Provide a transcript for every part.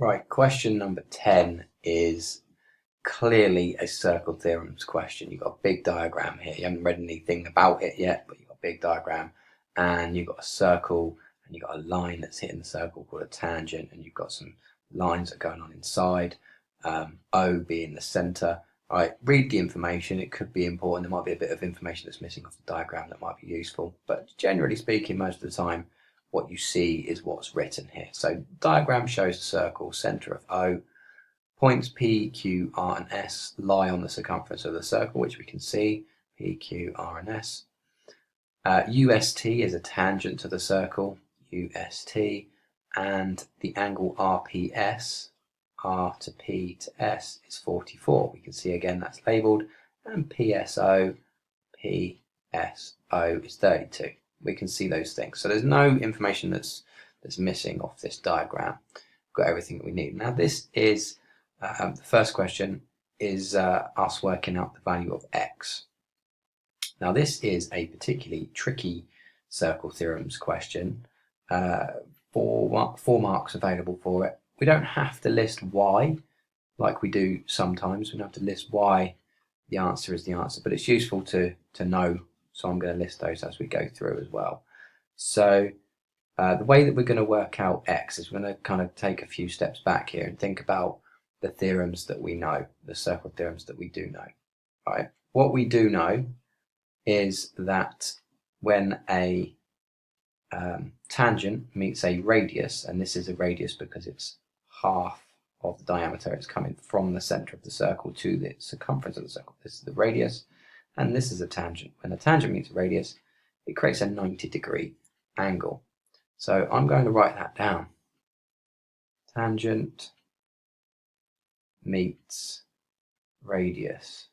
Right, question number 10 is clearly a circle theorems question. You've got a big diagram here. You haven't read anything about it yet, but you've got a big diagram and you've got a circle and you've got a line that's hitting the circle called a tangent, and you've got some lines that are going on inside, O being the center. All right, read the information. It could be important. There might be a bit of information that's missing off the diagram that might be useful, but generally speaking, most of the time, what you see is what's written here. So diagram shows a circle, center of O. Points P, Q, R, and S lie on the circumference of the circle, which we can see, P, Q, R, and S. UST is a tangent to the circle, UST, and the angle RPS, R to P to S, is 44. We can see again that's labelled, and PSO, PSO is 32. We can see those things. So there's no information that's missing off this diagram. We've got everything that we need. Now this is, the first question is us working out the value of x. Now this is a particularly tricky circle theorems question. 4 marks available for it. We don't have to list why like we do sometimes. We don't have to list why the answer is the answer, but it's useful to know. So I'm going to list those as we go through as well. So the way that we're going to work out x is we're going to kind of take a few steps back here and think about the theorems that we know, the circle theorems that we do know. Right? What we do know is that when a tangent meets a radius, and this is a radius because it's half of the diameter, it's coming from the center of the circle to the circumference of the circle. This is the radius, and this is a tangent. When a tangent meets a radius, it creates a 90-degree angle. So I'm going to write that down. Tangent meets radius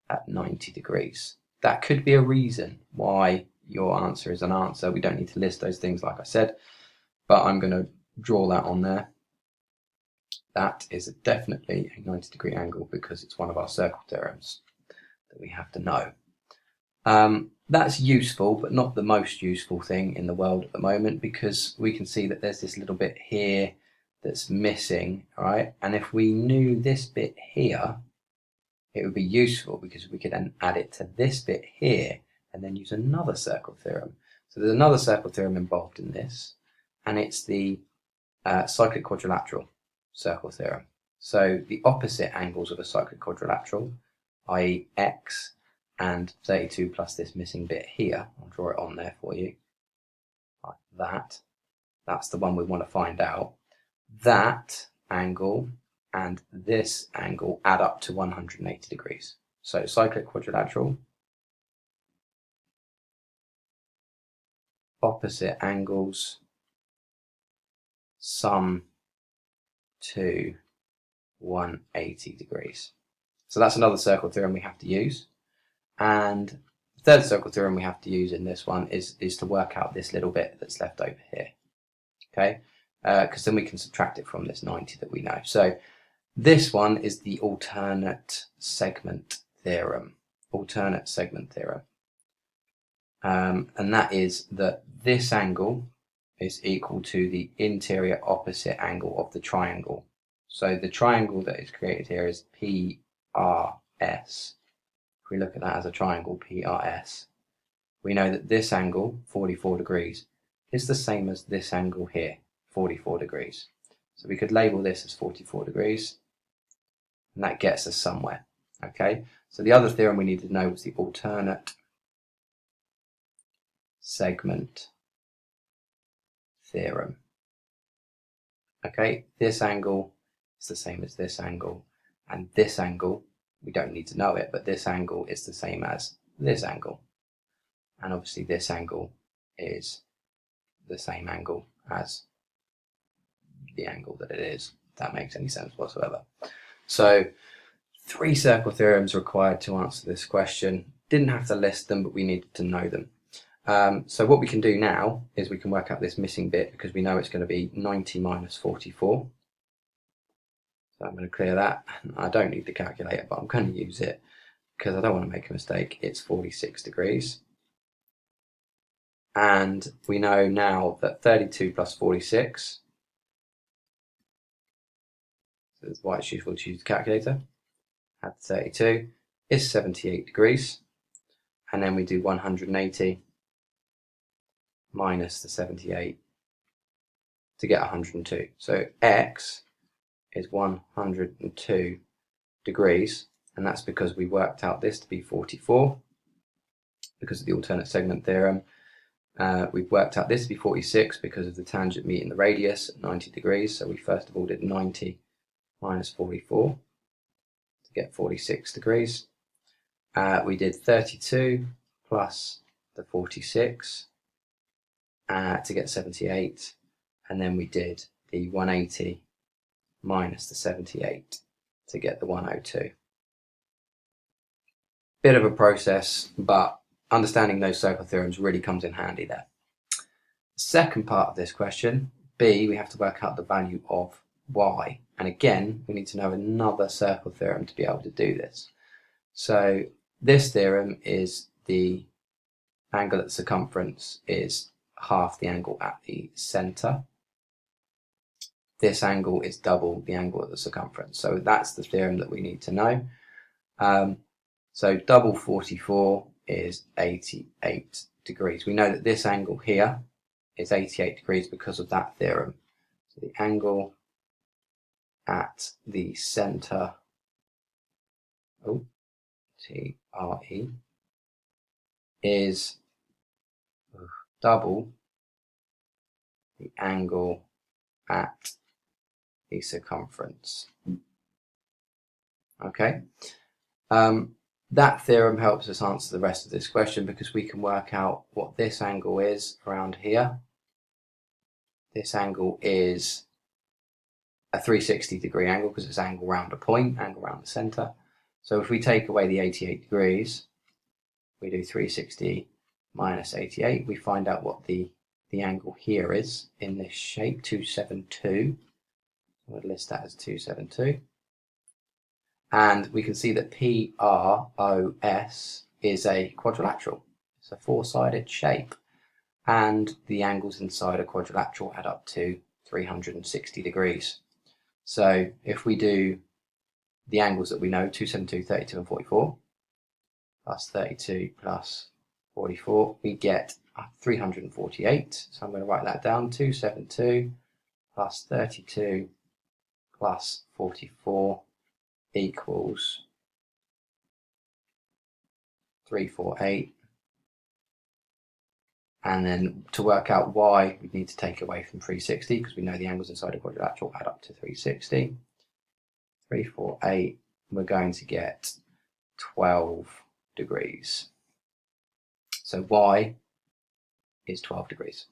at 90 degrees. That could be a reason why your answer is an answer. We don't need to list those things like I said, but I'm going to draw that on there. That is definitely a 90-degree angle because it's one of our circle theorems that we have to know. That's useful, but not the most useful thing in the world at the moment, because we can see that there's this little bit here that's missing, right? And if we knew this bit here, it would be useful because we could then add it to this bit here and then use another circle theorem. So there's another circle theorem involved in this, and it's the cyclic quadrilateral circle theorem. So the opposite angles of a cyclic quadrilateral, i.e. x and 32 plus this missing bit here, I'll draw it on there for you, like that. That's the one we want to find out. That angle and this angle add up to 180 degrees. So cyclic quadrilateral, opposite angles sum to 180 degrees. So that's another circle theorem we have to use. And the third circle theorem we have to use in this one is to work out this little bit that's left over here. Okay, because then we can subtract it from this 90 that we know. So this one is the alternate segment theorem. Alternate segment theorem. And that is that this angle is equal to the interior opposite angle of the triangle. So the triangle that is created here is PRS. If we look at that as a triangle, PRS, we know that this angle, 44 degrees, is the same as this angle here, 44 degrees. So we could label this as 44 degrees, and that gets us somewhere. Okay, so the other theorem we needed to know was the alternate segment theorem. Okay, this angle is the same as this angle, and this angle, we don't need to know it, but this angle is the same as this angle. And obviously this angle is the same angle as the angle that it is, if that makes any sense whatsoever. So 3 circle theorems required to answer this question. Didn't have to list them, but we needed to know them. So what we can do now is we can work out this missing bit, because we know it's going to be 90 minus 44. So I'm going to clear that. I don't need the calculator, but I'm going to use it because I don't want to make a mistake. It's 46 degrees. And we know now that 32 plus 46 that's why it's useful to use the calculator. Add 32 is 78 degrees. And then we do 180 minus the 78 to get 102. So x is 102 degrees, and that's because we worked out this to be 44 because of the alternate segment theorem. We've worked out this to be 46 because of the tangent meeting the radius at 90 degrees. So we first of all did 90 minus 44 to get 46 degrees. We did 32 plus the 46 to get 78, and then we did the 180 minus the 78 to get the 102. Bit of a process, but understanding those circle theorems really comes in handy there. Second part of this question, B, we have to work out the value of y, and again we need to know another circle theorem to be able to do this. So this theorem is the angle at the circumference is half the angle at the center. This angle is double the angle at the circumference. So that's the theorem that we need to know. So double 44 is 88 degrees. We know that this angle here is 88 degrees because of that theorem. So the angle at the center, TRE, is double the angle at the circumference. Okay, that theorem helps us answer the rest of this question because we can work out what this angle is around here. This angle is a 360 degree angle because it's angle round a point, angle round the center. So if we take away the 88 degrees, we do 360 minus 88, we find out what the angle here is in this shape, 272. We'll list that as 272. And we can see that PROS is a quadrilateral. It's a four-sided shape. And the angles inside a quadrilateral add up to 360 degrees. So if we do the angles that we know, 272, 32 and 44, plus 32 plus 44, we get 348. So I'm going to write that down, 272 plus 32 plus 44 equals 348. And then to work out y, we need to take away from 360 because we know the angles inside a quadrilateral add up to 360. 348, we're going to get 12 degrees. So y is 12 degrees.